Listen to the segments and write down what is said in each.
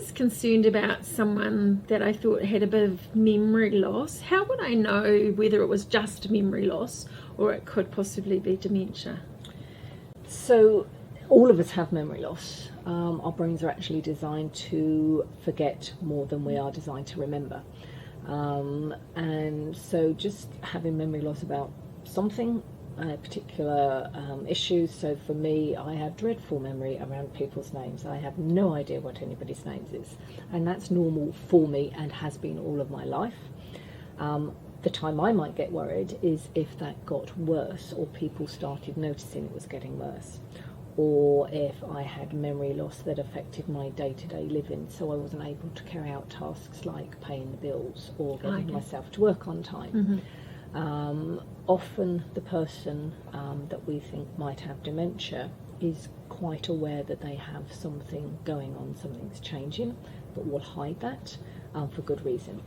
was concerned about someone that I thought had a bit of memory loss. How would I know whether it was just memory loss or it could possibly be dementia? So all of us have memory loss. Our brains are actually designed to forget more than we are designed to remember. And so just having memory loss about something, particular issues. So for me, I have dreadful memory around people's names. I have no idea what anybody's names is. And that's normal for me and has been all of my life. The time I might get worried is if that got worse or people started noticing it was getting worse. Or if I had memory loss that affected my day-to-day living, so I wasn't able to carry out tasks like paying the bills or getting myself to work on time. Often the person that we think might have dementia is quite aware that they have something going on, something's changing, but will hide that for good reason.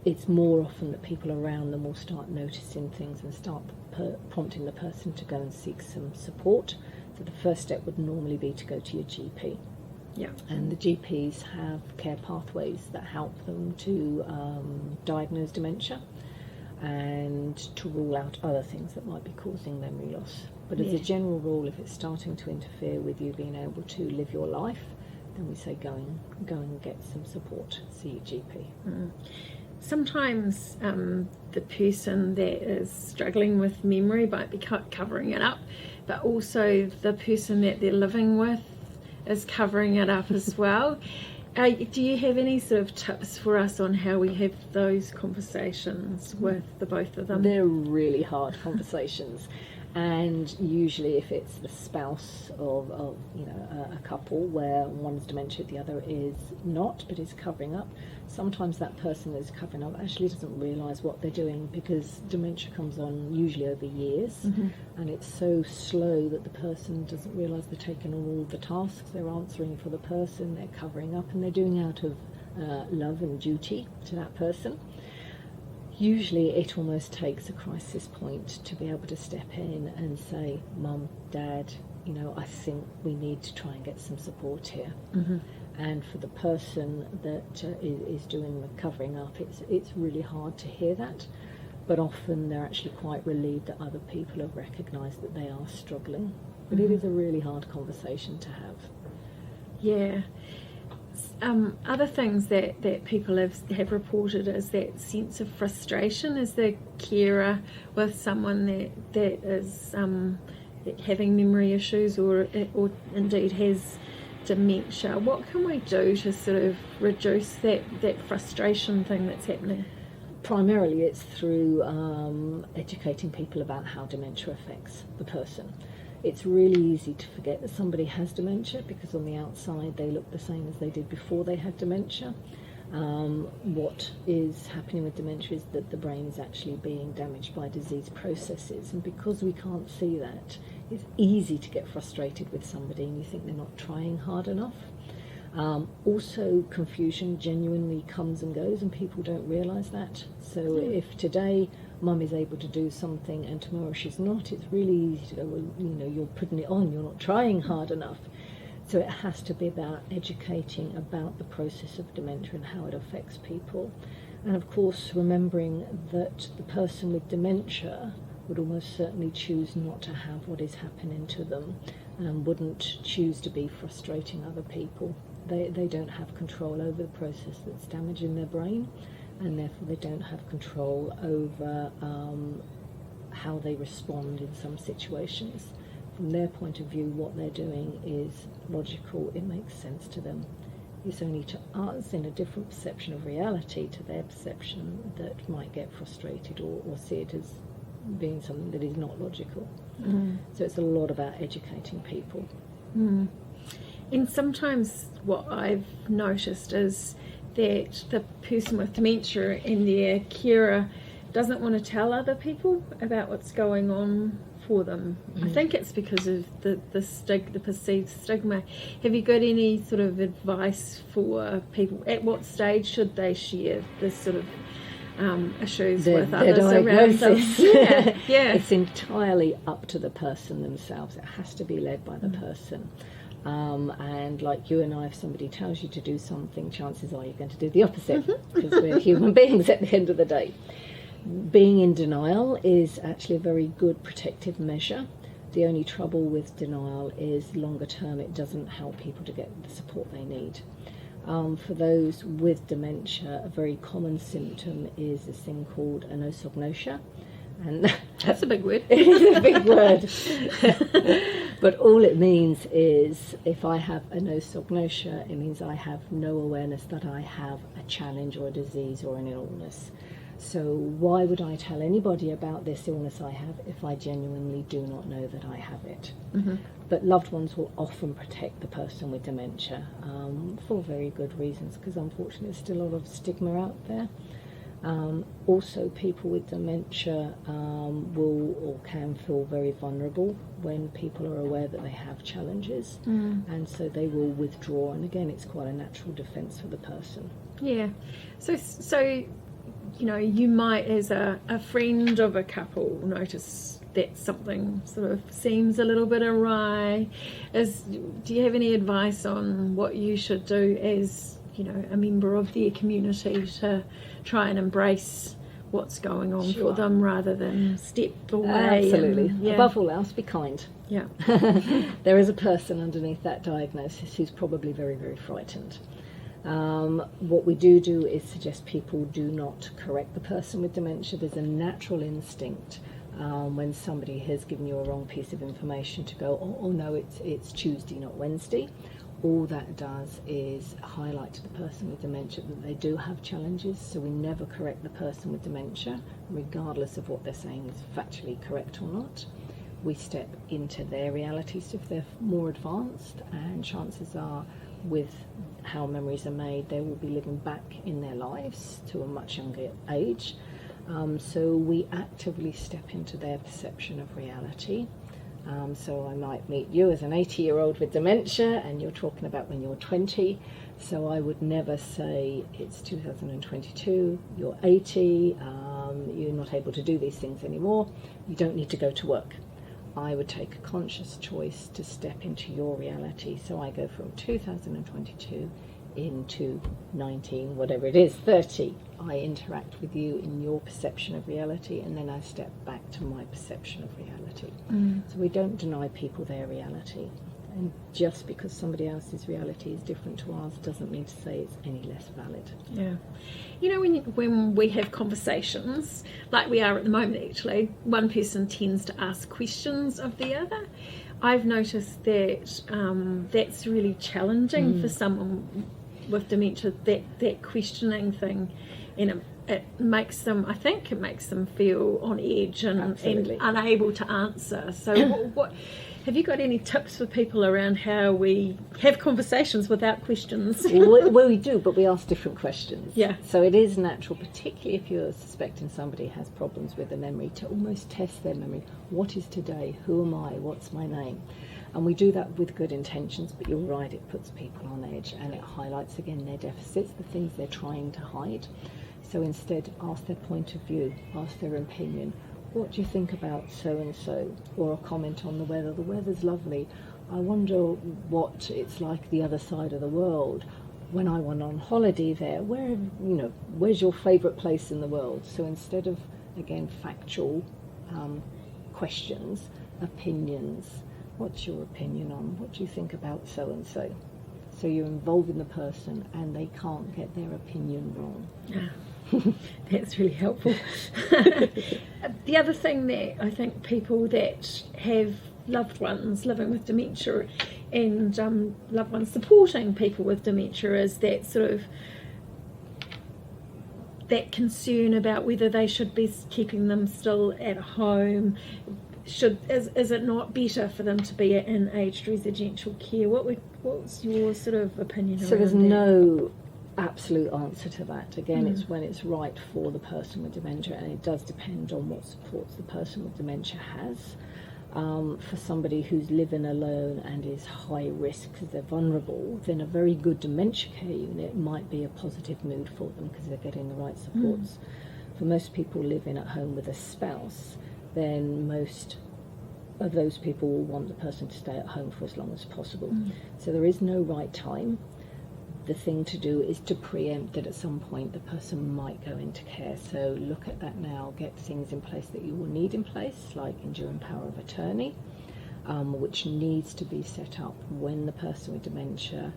It's more often that people around them will start noticing things and start prompting the person to go and seek some support. So the first step would normally be to go to your GP. Yeah. And the GPs have care pathways that help them to diagnose dementia and to rule out other things that might be causing memory loss. But as a general rule, if it's starting to interfere with you being able to live your life, then we say go and get some support, see your GP. Sometimes the person that is struggling with memory might be covering it up, but also the person that they're living with is covering it up as well. Do you have any sort of tips for us on how we have those conversations with the both of them? They're really hard conversations. And usually if it's the spouse of a couple where one's dementia, the other is not, but is covering up, sometimes that person is covering up actually doesn't realise what they're doing, because dementia comes on usually over years, and it's so slow that the person doesn't realise they're taking on all the tasks, they're answering for the person, they're covering up, and they're doing out of love and duty to that person. Usually it almost takes a crisis point to be able to step in and say, Mum, Dad, I think we need to try and get some support here. And for the person that is doing the covering up, it's really hard to hear that. But often they're actually quite relieved that other people have recognised that they are struggling. But it is a really hard conversation to have. Yeah. Other things that people have reported is that sense of frustration as the carer with someone that is having memory issues or indeed has dementia. What can we do to sort of reduce that frustration thing that's happening? Primarily it's through educating people about how dementia affects the person. It's really easy to forget that somebody has dementia because on the outside they look the same as they did before they had dementia. What is happening with dementia is that the brain is actually being damaged by disease processes, and because we can't see that, it's easy to get frustrated with somebody and you think they're not trying hard enough. Also, confusion genuinely comes and goes and people don't realise that. So if today Mum is able to do something and tomorrow she's not, it's really easy to go, well, you're putting it on, you're not trying hard enough. So it has to be about educating about the process of dementia and how it affects people. And of course, remembering that the person with dementia would almost certainly choose not to have what is happening to them and wouldn't choose to be frustrating other people. They don't have control over the process that's damaging their brain, and therefore they don't have control over how they respond in some situations. From their point of view, what they're doing is logical, it makes sense to them. It's only to us, in a different perception of reality to their perception, that might get frustrated or see it as being something that is not logical. So it's a lot about educating people. And sometimes what I've noticed is that the person with dementia and their carer doesn't want to tell other people about what's going on for them. I think it's because of the perceived stigma. Have you got any sort of advice for people? At what stage should they share this sort of issues with others around them? Yeah. It's entirely up to the person themselves. It has to be led by the person. And like you and I, if somebody tells you to do something, chances are you're going to do the opposite, because we're human beings at the end of the day. Being in denial is actually a very good protective measure. The only trouble with denial is longer term it doesn't help people to get the support they need. For those with dementia, a very common symptom is this thing called anosognosia. And That's a big word. it is a big word. But all it means is, if I have anosognosia, it means I have no awareness that I have a challenge or a disease or an illness. So why would I tell anybody about this illness I have if I genuinely do not know that I have it? Mm-hmm. But loved ones will often protect the person with dementia for very good reasons, because unfortunately there's still a lot of stigma out there. Also, people with dementia will or can feel very vulnerable when people are aware that they have challenges, and so they will withdraw, and again it's quite a natural defence for the person. Yeah. So you know, you might, as a friend of a couple, notice that something sort of seems a little bit awry. Do you have any advice on what you should do as, you know, a member of their community to try and embrace what's going on for them rather than step away? Absolutely. Above all else, be kind. Yeah. There is a person underneath that diagnosis who's probably very, very frightened. What we do is suggest people do not correct the person with dementia. There's a natural instinct when somebody has given you a wrong piece of information to go, oh no, it's Tuesday, not Wednesday. All that does is highlight to the person with dementia that they do have challenges, so we never correct the person with dementia, regardless of what they're saying is factually correct or not. We step into their reality, so if they're more advanced, and chances are with how memories are made, they will be living back in their lives to a much younger age. So we actively step into their perception of reality. So I might meet you as an 80-year-old with dementia, and you're talking about when you're 20. So I would never say it's 2022, you're 80, you're not able to do these things anymore, you don't need to go to work. I would take a conscious choice to step into your reality. So I go from 2022 into 19, whatever it is, 30. I interact with you in your perception of reality, and then I step back to my perception of reality. So we don't deny people their reality. And just because somebody else's reality is different to ours doesn't mean to say it's any less valid. Yeah. You know, when we have conversations, like we are at the moment actually, one person tends to ask questions of the other. I've noticed that that's really challenging for someone with dementia, that questioning thing, and it makes them, I think it makes them feel on edge and unable to answer. So what have you got any tips for people around how we have conversations without questions? Well, we do, but we ask different questions. Yeah. So it is natural, particularly if you're suspecting somebody has problems with the memory, to almost test their memory. What is today? Who am I? What's my name? And we do that with good intentions, but you're right, it puts people on edge, and it highlights again their deficits, the things they're trying to hide. So instead, ask their point of view, ask their opinion. What do you think about so-and-so? Or a comment on the weather. The weather's lovely. I wonder what it's like the other side of the world. When I went on holiday there, where's your favourite place in the world? So instead of, again, factual questions, opinions. What's your opinion on? What do you think about so-and-so? So you're involving the person and they can't get their opinion wrong. That's really helpful. The other thing that I think people that have loved ones living with dementia and loved ones supporting people with dementia is that sort of that concern about whether they should be keeping them still at home. Is it not better for them to be in aged residential care? What's your sort of opinion around that? So there's no absolute answer to that. Again, it's when it's right for the person with dementia, and it does depend on what supports the person with dementia has. For somebody who's living alone and is high risk because they're vulnerable, then a very good dementia care unit might be a positive mood for them because they're getting the right supports. For most people living at home with a spouse, then most of those people will want the person to stay at home for as long as possible. So there is no right time. The thing to do is to preempt that at some point the person might go into care. So look at that now, get things in place that you will need in place, like enduring power of attorney, which needs to be set up when the person with dementia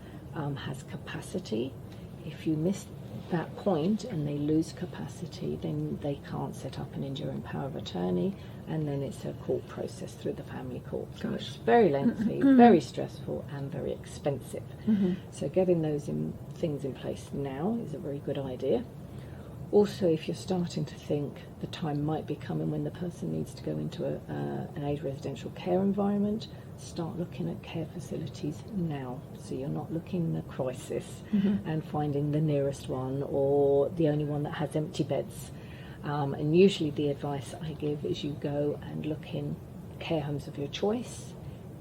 has capacity. If you miss that point and they lose capacity, then they can't set up an enduring power of attorney, and then it's a court process through the family court. So it's very lengthy, very stressful, and very expensive. So getting those things in place now is a very good idea. Also, if you're starting to think the time might be coming when the person needs to go into an aged residential care environment, start looking at care facilities now. So you're not looking in a crisis and finding the nearest one or the only one that has empty beds. And usually the advice I give is you go and look in care homes of your choice.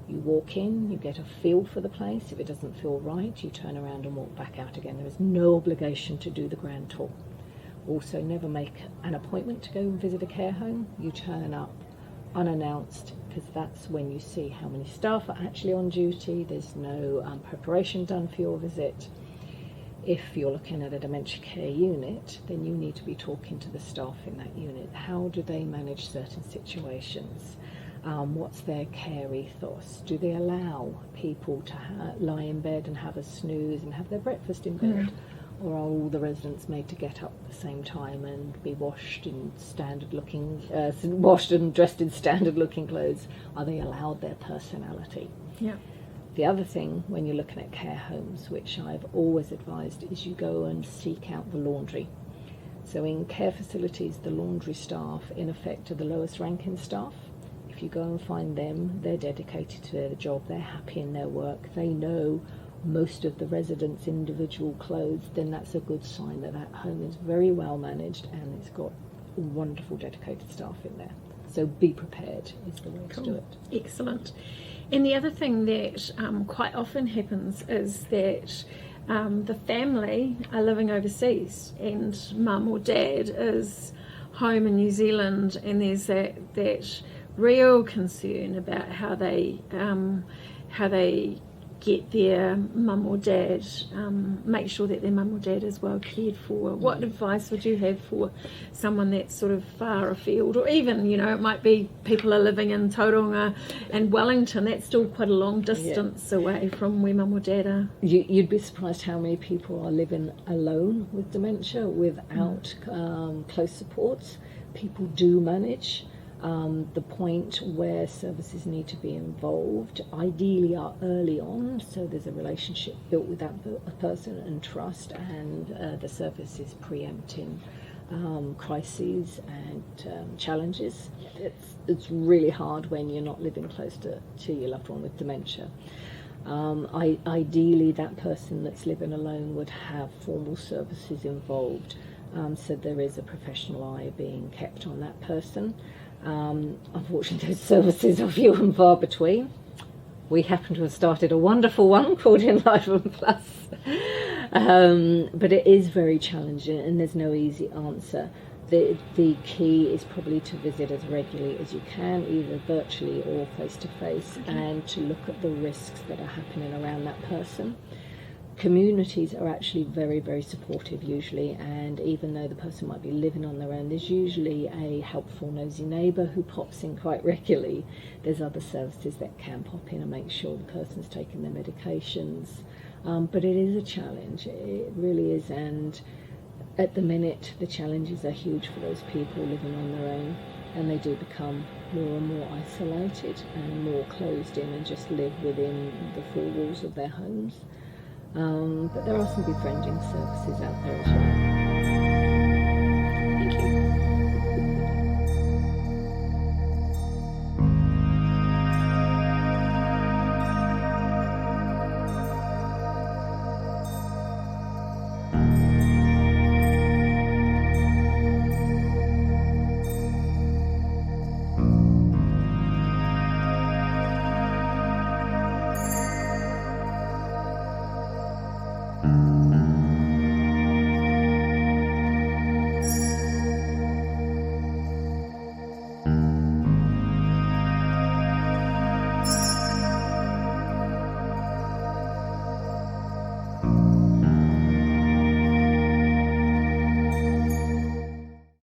You walk in, you get a feel for the place. If it doesn't feel right, you turn around and walk back out again. There is no obligation to do the grand tour. Also, never make an appointment to go and visit a care home. You turn up unannounced, because that's when you see how many staff are actually on duty. There's no preparation done for your visit. If you're looking at a dementia care unit, then you need to be talking to the staff in that unit. How do they manage certain situations? What's their care ethos? Do they allow people to lie in bed and have a snooze and have their breakfast in bed? Or are all the residents made to get up at the same time and be washed and dressed in standard-looking clothes? Are they allowed their personality? Yeah. The other thing, when you're looking at care homes, which I've always advised, is you go and seek out the laundry. So in care facilities, the laundry staff, in effect, are the lowest ranking staff. If you go and find them, they're dedicated to their job, they're happy in their work, they know most of the residents' individual clothes, then that's a good sign that that home is very well managed and it's got wonderful dedicated staff in there. So be prepared is the way to do it. Excellent. And the other thing that quite often happens is that the family are living overseas and mum or dad is home in New Zealand, and there's that real concern about how they get their mum or dad, make sure that their mum or dad is well cared for. What advice would you have for someone that's sort of far afield, or even, it might be people are living in Tauranga and Wellington, that's still quite a long distance away from where mum or dad are. You'd be surprised how many people are living alone with dementia without close supports. People do manage. The point where services need to be involved ideally are early on, so there's a relationship built with that person and trust, and the service is preempting crises and challenges. It's really hard when you're not living close to your loved one with dementia. Ideally, that person that's living alone would have formal services involved, so there is a professional eye being kept on that person. Unfortunately, those services are few and far between. We happen to have started a wonderful one called EnlivenPlus, but it is very challenging and there's no easy answer. The key is probably to visit as regularly as you can, either virtually or face-to-face, and to look at the risks that are happening around that person. Communities are actually very, very supportive usually, and even though the person might be living on their own, there's usually a helpful nosy neighbour who pops in quite regularly. There's other services that can pop in and make sure the person's taking their medications, but it is a challenge, it really is, and at the minute the challenges are huge for those people living on their own, and they do become more and more isolated and more closed in and just live within the four walls of their homes. But there are some befriending services out there as well.